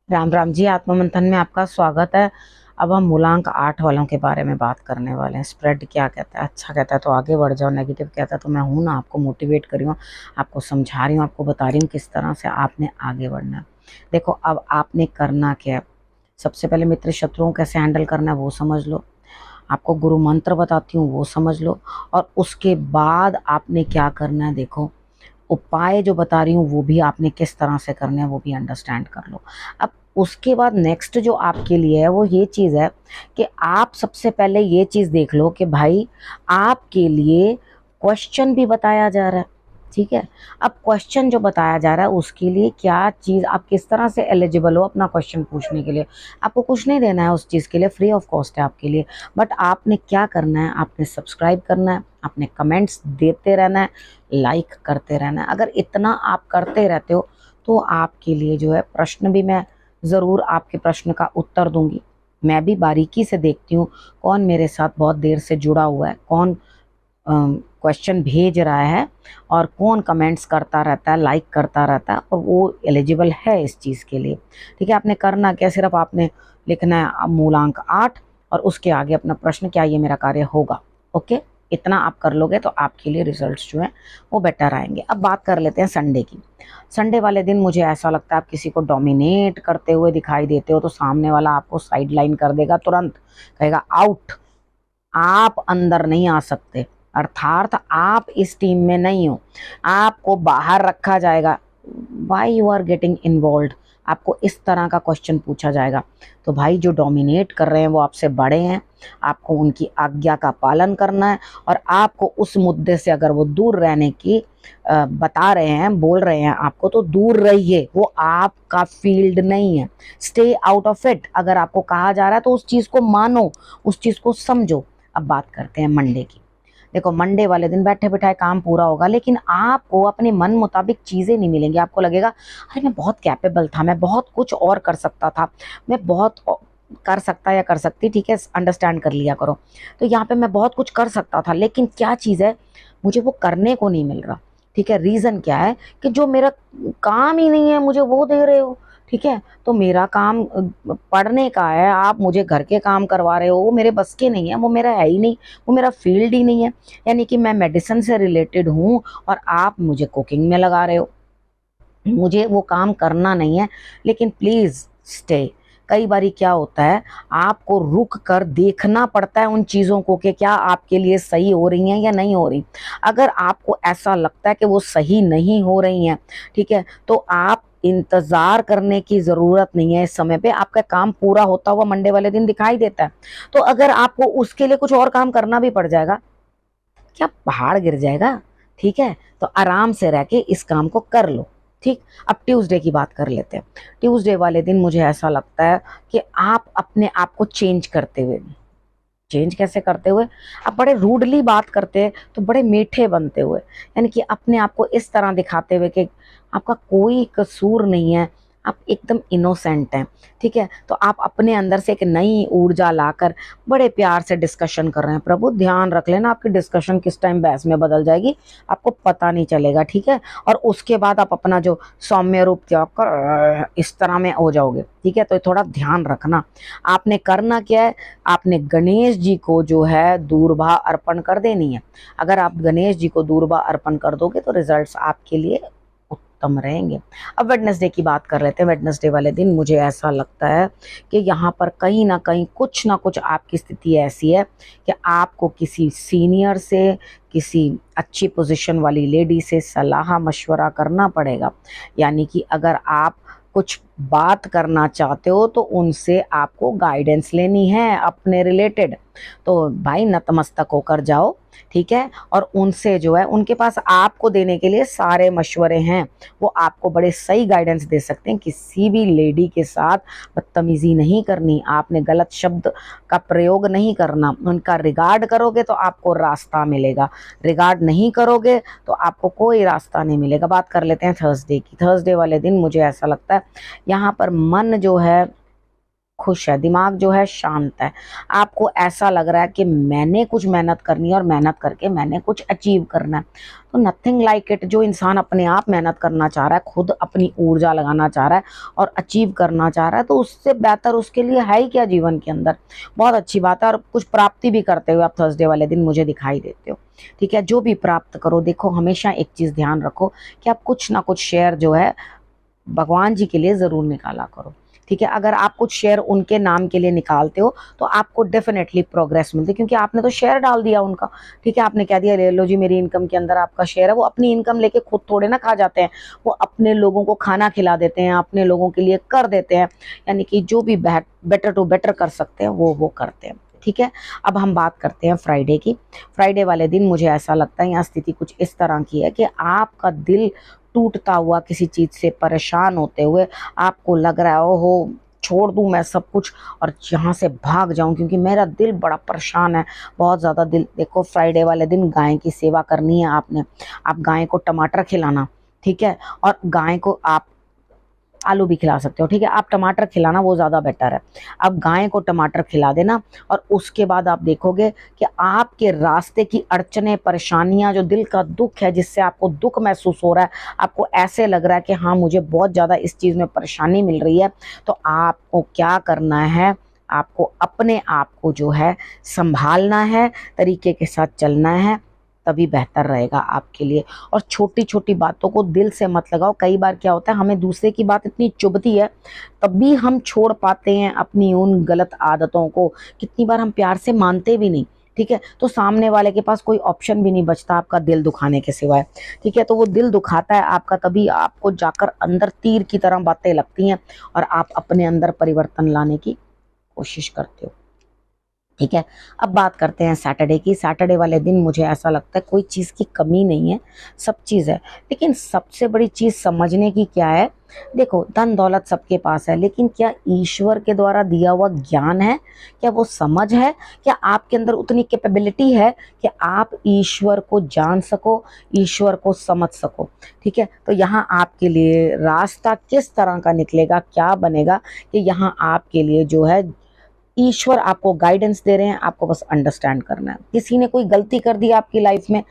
राम राम जी। आत्ममंथन में आपका स्वागत है। अब हम मूलांक 8 वालों के बारे में बात करने वाले हैं। स्प्रेड क्या कहता है? अच्छा कहता है तो आगे बढ़ जाओ, नेगेटिव कहता है तो मैं हूं ना, आपको मोटिवेट कर रही हूँ, आपको समझा रही हूँ, आपको बता रही हूँ किस तरह से आपने आगे बढ़ना है। देखो, अब आपने करना क्या है। सबसे पहले मित्र शत्रुओं कैसे हैंडल करना है वो समझ लो। आपको गुरु मंत्र बताती हूँ वो समझ लो। और उसके बाद आपने क्या करना है, देखो उपाय जो बता रही हूँ वो भी आपने किस तरह से करने हैं वो भी अंडरस्टैंड कर लो। अब उसके बाद नेक्स्ट जो आपके लिए है वो ये चीज़ है कि आप सबसे पहले ये चीज़ देख लो कि भाई आपके लिए क्वेश्चन भी बताया जा रहा है। ठीक है। अब क्वेश्चन जो बताया जा रहा है उसके लिए क्या चीज़, आप किस तरह से एलिजिबल हो अपना क्वेश्चन पूछने के लिए। आपको कुछ नहीं देना है उस चीज़ के लिए, फ्री ऑफ कॉस्ट है आपके लिए। बट आपने क्या करना है, आपने सब्सक्राइब करना है, आपने कमेंट्स देते रहना है, लाइक करते रहना है। अगर इतना आप करते रहते हो तो आपके लिए जो है प्रश्न भी मैं ज़रूर आपके प्रश्न का उत्तर दूंगी। मैं भी बारीकी से देखती हूँ कौन मेरे साथ बहुत देर से जुड़ा हुआ है, कौन क्वेश्चन भेज रहा है और कौन कमेंट्स करता रहता है, लाइक करता रहता है और वो एलिजिबल है इस चीज़ के लिए। ठीक है। आपने करना क्या, सिर्फ आपने लिखना है मूलांक 8 और उसके आगे अपना प्रश्न, क्या ये मेरा कार्य होगा। ओके। इतना आप कर लोगे तो आपके लिए रिजल्ट्स जो हैं वो बेटर आएंगे। अब बात कर लेते हैं संडे की। संडे वाले दिन मुझे ऐसा लगता है आप किसी को डोमिनेट करते हुए दिखाई देते हो तो सामने वाला आपको साइड लाइन कर देगा, तुरंत कहेगा आउट, आप अंदर नहीं आ सकते, अर्थात आप इस टीम में नहीं हो, आपको बाहर रखा जाएगा। Why you are getting involve, आपको इस तरह का क्वेश्चन पूछा जाएगा। तो भाई जो डोमिनेट कर रहे हैं वो आपसे बड़े हैं, आपको उनकी आज्ञा का पालन करना है। और आपको उस मुद्दे से अगर वो दूर रहने की बता रहे हैं, बोल रहे हैं आपको, तो दूर रहिए, वो आपका फील्ड नहीं है। Stay out of it. अगर आपको कहा जा रहा है तो उस चीज़ को मानो, उस चीज़ को समझो। अब बात करते हैं मंडे की। देखो, मंडे वाले दिन बैठे बिठाए काम पूरा होगा, लेकिन आपको अपने मन मुताबिक चीज़ें नहीं मिलेंगी। आपको लगेगा अरे मैं बहुत कैपेबल था, मैं बहुत कुछ और कर सकता था, मैं बहुत कर सकता या कर सकती, ठीक है, अंडरस्टैंड कर लिया करो। तो यहाँ पे मैं बहुत कुछ कर सकता था, लेकिन क्या चीज़ है, मुझे वो करने को नहीं मिल रहा। ठीक है। रीज़न क्या है कि जो मेरा काम ही नहीं है मुझे वो दे रहे हो। ठीक है। तो मेरा काम पढ़ने का है, आप मुझे घर के काम करवा रहे हो, वो मेरे बस के नहीं है, वो मेरा है ही नहीं, वो मेरा फील्ड ही नहीं है। यानी कि मैं मेडिसिन से रिलेटेड हूँ और आप मुझे कुकिंग में लगा रहे हो, मुझे वो काम करना नहीं है। लेकिन प्लीज़ स्टे। कई बारी क्या होता है, आपको रुक कर देखना पड़ता है उन चीज़ों को कि क्या आपके लिए सही हो रही हैं या नहीं हो रही। अगर आपको ऐसा लगता है कि वो सही नहीं हो रही हैं, ठीक है, तो आप इंतज़ार करने की ज़रूरत नहीं है। इस समय पे आपका काम पूरा होता हुआ मंडे वाले दिन दिखाई देता है। तो अगर आपको उसके लिए कुछ और काम करना भी पड़ जाएगा, क्या पहाड़ गिर जाएगा? ठीक है। तो आराम से रह के इस काम को कर लो। ठीक। अब ट्यूसडे की बात कर लेते हैं। ट्यूसडे वाले दिन मुझे ऐसा लगता है कि आप अपने आप को चेंज करते हुए, चेंज कैसे करते हुए, आप बड़े रूडली बात करते हैं तो बड़े मीठे बनते हुए, यानी कि अपने आप को इस तरह दिखाते हुए कि आपका कोई कसूर नहीं है, आप एकदम इनोसेंट हैं। ठीक है। तो आप अपने अंदर से एक नई ऊर्जा लाकर बड़े प्यार से डिस्कशन कर रहे हैं। प्रभु ध्यान रख लेना, आपकी डिस्कशन किस टाइम बहस में बदल जाएगी आपको पता नहीं चलेगा। ठीक है। और उसके बाद आप अपना जो सौम्य रूप त्याग कर इस तरह में हो जाओगे। ठीक है। तो थोड़ा ध्यान रखना। आपने करना क्या है, आपने गणेश जी को जो है दूर्वा अर्पण कर देनी है। अगर आप गणेश जी को दूर्वा अर्पण कर दोगे तो रिजल्ट्स आपके लिए उत्तम रहेंगे। अब वेडनेसडे की बात कर लेते हैं। वेडनेसडे वाले दिन मुझे ऐसा लगता है कि यहाँ पर कहीं ना कुछ आपकी स्थिति ऐसी है कि आपको किसी सीनियर से, किसी अच्छी पोजीशन वाली लेडी से सलाह मशवरा करना पड़ेगा। यानी कि अगर आप कुछ बात करना चाहते हो तो उनसे आपको गाइडेंस लेनी है अपने रिलेटेड। तो भाई नतमस्तक होकर जाओ। ठीक है। और उनसे जो है, उनके पास आपको देने के लिए सारे मशवरे हैं, वो आपको बड़े सही गाइडेंस दे सकते हैं। किसी भी लेडी के साथ बदतमीजी नहीं करनी, आपने गलत शब्द का प्रयोग नहीं करना, उनका रिगार्ड करोगे तो आपको रास्ता मिलेगा, रिगार्ड नहीं करोगे तो आपको कोई रास्ता नहीं मिलेगा। बात कर लेते हैं थर्सडे की। थर्सडे वाले दिन मुझे ऐसा लगता है यहाँ पर मन जो है खुश है, दिमाग जो है शांत है। आपको ऐसा लग रहा है कि मैंने कुछ मेहनत करनी है और मेहनत करके मैंने कुछ अचीव करना है। तो नथिंग लाइक इट, जो इंसान अपने आप मेहनत करना चाह रहा है, खुद अपनी ऊर्जा लगाना चाह रहा है और अचीव करना चाह रहा है, तो उससे बेहतर उसके लिए है ही क्या जीवन के अंदर। बहुत अच्छी बात है, और कुछ प्राप्ति भी करते हुए आप थर्सडे वाले दिन मुझे दिखाई देते हो। ठीक है, जो भी प्राप्त करो, देखो हमेशा एक चीज ध्यान रखो कि आप कुछ ना कुछ शेयर जो है भगवान जी के लिए जरूर निकाला करो। ठीक है, अगर आप कुछ शेयर उनके नाम के लिए निकालते हो तो आपको डेफिनेटली प्रोग्रेस मिलती है, क्योंकि आपने तो शेयर डाल दिया उनका। ठीक है, आपने कह दिया ले लो जी मेरी इनकम के अंदर आपका शेयर है। वो अपनी इनकम लेके खुद थोड़े ना खा जाते हैं, वो अपने लोगों को खाना खिला देते हैं, अपने लोगों के लिए कर देते हैं। यानी कि जो भी बेटर टू बेटर कर सकते हैं वो करते हैं। ठीक है, अब हम बात करते हैं फ्राइडे की। फ्राइडे वाले दिन मुझे ऐसा लगता है यहाँ स्थिति कुछ इस तरह की है कि आपका दिल टूटता हुआ, किसी चीज से परेशान होते हुए आपको लग रहा है ओहो छोड़ दूं मैं सब कुछ और यहाँ से भाग जाऊं, क्योंकि मेरा दिल बड़ा परेशान है, बहुत ज़्यादा दिल। देखो फ्राइडे वाले दिन गाय की सेवा करनी है आपने। आप गाय को टमाटर खिलाना, ठीक है, और गाय को आप आलू भी खिला सकते हो। ठीक है, आप टमाटर खिलाना, वो ज़्यादा बेटर है। अब गाय को टमाटर खिला देना और उसके बाद आप देखोगे कि आपके रास्ते की अड़चने, परेशानियां, जो दिल का दुख है, जिससे आपको दुख महसूस हो रहा है, आपको ऐसे लग रहा है कि हाँ मुझे बहुत ज़्यादा इस चीज़ में परेशानी मिल रही है, तो आपको क्या करना है, आपको अपने आप को जो है संभालना है, तरीके के साथ चलना है, तभी बेहतर रहेगा आपके लिए। और छोटी छोटी बातों को दिल से मत लगाओ। कई बार क्या होता है, हमें दूसरे की बात इतनी चुभती है, तब भी हम छोड़ पाते हैं अपनी उन गलत आदतों को। कितनी बार हम प्यार से मानते भी नहीं। ठीक है, तो सामने वाले के पास कोई ऑप्शन भी नहीं बचता आपका दिल दुखाने के सिवाय। ठीक है, तो वो दिल दुखाता है आपका, तभी आपको जाकर अंदर तीर की तरह बातें लगती हैं और आप अपने अंदर परिवर्तन लाने की कोशिश करते हो। ठीक है, अब बात करते हैं सैटरडे की। सैटरडे वाले दिन मुझे ऐसा लगता है कोई चीज़ की कमी नहीं है, सब चीज़ है। लेकिन सबसे बड़ी चीज़ समझने की क्या है, देखो धन दौलत सबके पास है, लेकिन क्या ईश्वर के द्वारा दिया हुआ ज्ञान है, क्या वो समझ है, क्या आपके अंदर उतनी कैपेबिलिटी है कि आप ईश्वर को जान सको, ईश्वर को समझ सको। ठीक है, तो यहाँ आपके लिए रास्ता किस तरह का निकलेगा, क्या बनेगा, कि यहाँ आपके लिए जो है ईश्वर आपको गाइडेंस दे रहे हैं, आपको बस अंडरस्टैंड करना है। किसी ने कोई गलती कर दी आपकी लाइफ में,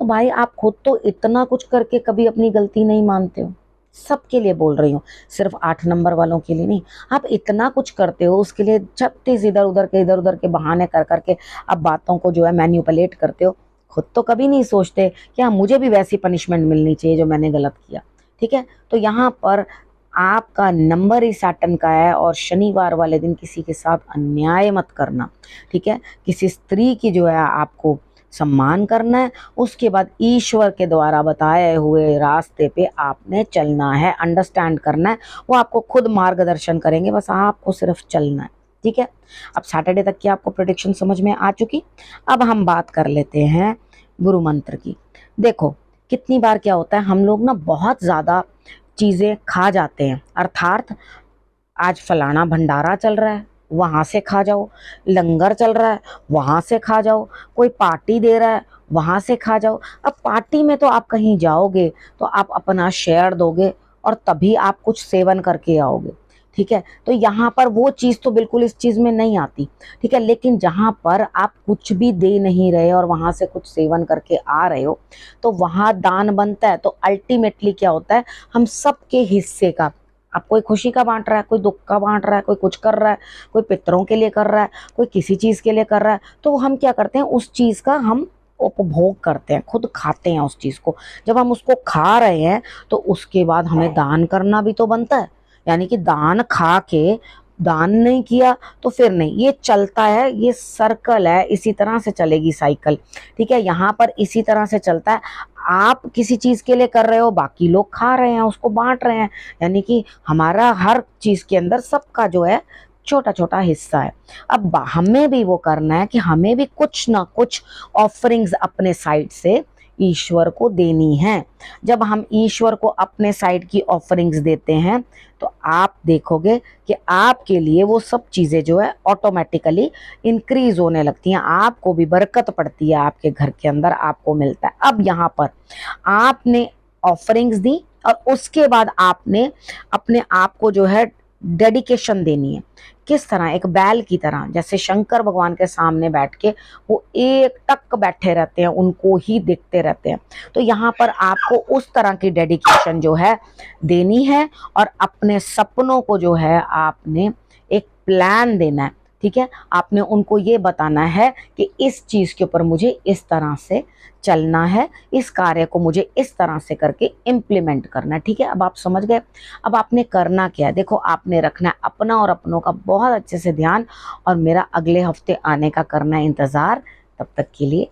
तो भाई आप खुद तो इतना कुछ करके कभी अपनी गलती नहीं मानते हो। सबके लिए बोल रही हूँ, सिर्फ 8 नंबर वालों के लिए नहीं। आप इतना कुछ करते हो, उसके लिए 36 इधर उधर के बहाने कर करके आप बातों को जो है मैन्युपुलेट करते हो। खुद तो कभी नहीं सोचते कि हाँ मुझे भी वैसी पनिशमेंट मिलनी चाहिए जो मैंने गलत किया। ठीक है, तो यहाँ पर आपका नंबर ही सैटर्न का है, और शनिवार वाले दिन किसी के साथ अन्याय मत करना। ठीक है, किसी स्त्री की जो है आपको सम्मान करना है, उसके बाद ईश्वर के द्वारा बताए हुए रास्ते पे आपने चलना है, अंडरस्टैंड करना है। वो आपको खुद मार्गदर्शन करेंगे, बस आपको सिर्फ चलना है। ठीक है, अब सैटरडे तक की आपको प्रेडिक्शन समझ में आ चुकी। अब हम बात कर लेते हैं गुरु मंत्र की। देखो कितनी बार क्या होता है, हम लोग ना बहुत ज़्यादा चीज़ें खा जाते हैं, अर्थात आज फलाना भंडारा चल रहा है वहाँ से खा जाओ, लंगर चल रहा है वहाँ से खा जाओ, कोई पार्टी दे रहा है वहाँ से खा जाओ। अब पार्टी में तो आप कहीं जाओगे तो आप अपना शेयर दोगे और तभी आप कुछ सेवन करके आओगे। ठीक है, तो यहाँ पर वो चीज़ तो बिल्कुल इस चीज़ में नहीं आती। ठीक है, लेकिन जहाँ पर आप कुछ भी दे नहीं रहे और वहाँ से कुछ सेवन करके आ रहे हो, तो वहाँ दान बनता है। तो अल्टीमेटली क्या होता है, हम सबके हिस्से का, अब कोई खुशी का बांट रहा है, कोई दुख का बांट रहा है, कोई कुछ कर रहा है, कोई पितरों के लिए कर रहा है, कोई किसी चीज़ के लिए कर रहा है, तो हम क्या करते हैं, उस चीज़ का हम उपभोग करते हैं, खुद खाते हैं उस चीज़ को। जब हम उसको खा रहे हैं तो उसके बाद हमें दान करना भी तो बनता है। यानी कि दान खा के, दान नहीं किया तो फिर नहीं, ये चलता है, ये सर्कल है, इसी तरह से चलेगी साइकिल। ठीक है, यहाँ पर इसी तरह से चलता है। आप किसी चीज़ के लिए कर रहे हो, बाकी लोग खा रहे हैं, उसको बांट रहे हैं। यानी कि हमारा हर चीज़ के अंदर सबका जो है छोटा छोटा हिस्सा है। अब हमें भी वो करना है कि हमें भी कुछ ना कुछ ऑफरिंग्स अपने साइड से ईश्वर को देनी है। जब हम ईश्वर को अपने साइड की ऑफरिंग्स देते हैं तो आप देखोगे कि आपके लिए वो सब चीज़ें जो है ऑटोमेटिकली इंक्रीज होने लगती हैं, आपको भी बरकत पड़ती है, आपके घर के अंदर आपको मिलता है। अब यहाँ पर आपने ऑफरिंग्स दी और उसके बाद आपने अपने आप को जो है डेडिकेशन देनी है किस तरह, एक बैल की तरह, जैसे शंकर भगवान के सामने बैठ के वो एक टक बैठे रहते हैं, उनको ही देखते रहते हैं। तो यहाँ पर आपको उस तरह की डेडिकेशन जो है देनी है, और अपने सपनों को जो है आपने एक प्लान देना है, ठीक है। आपने उनको ये बताना है कि इस चीज के ऊपर मुझे इस तरह से चलना है, इस कार्य को मुझे इस तरह से करके इम्प्लीमेंट करना है, ठीक है। अब आप समझ गए। अब आपने करना क्या है, देखो आपने रखना है अपना और अपनों का बहुत अच्छे से ध्यान, और मेरा अगले हफ्ते आने का करना है इंतजार। तब तक के लिए